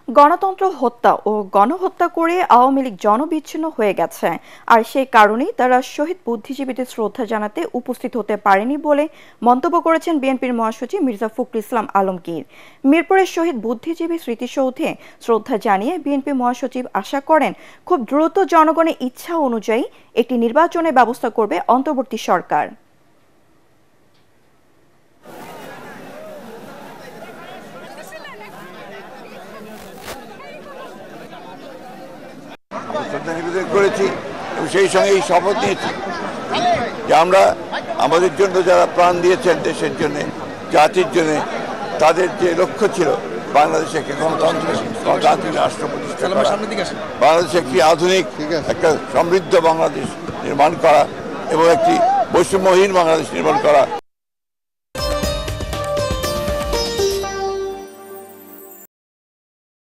গণতন্ত্র হত্যা ও গণহত্যা করে আওয়ামী লীগ জনবিচ্ছিন্ন হয়ে গেছে, আর সেই কারণেই তারা শহীদ বুদ্ধিজীবীদের শ্রদ্ধা জানাতে উপস্থিত হতে পারেনি বলে মন্তব্য করেছেন বিএনপির মহাসচিব মির্জা ফখরুল ইসলাম আলমগীর। মিরপুরের শহীদ বুদ্ধিজীবী স্মৃতিসৌধে শ্রদ্ধা জানিয়ে বিএনপি মহাসচিব আশা করেন খুব দ্রুত জনগণের ইচ্ছা অনুযায়ী একটি নির্বাচনের ব্যবস্থা করবে অন্তর্বর্তী সরকার। শ্রদ্ধা নিবেদন করেছি এবং সেই সঙ্গে এই শপথ নিয়েছি যে আমরা আমাদের জন্য যারা প্রাণ দিয়েছেন দেশের জন্য, জাতির জন্য, তাদের যে লক্ষ্য ছিল বাংলাদেশে একটি গণতান্ত্রিক রাষ্ট্র প্রতিষ্ঠা করা, বাংলাদেশে একটি আধুনিক একটা সমৃদ্ধ বাংলাদেশ নির্মাণ করা এবং একটি বৈষম্যহীন বাংলাদেশ নির্মাণ করা।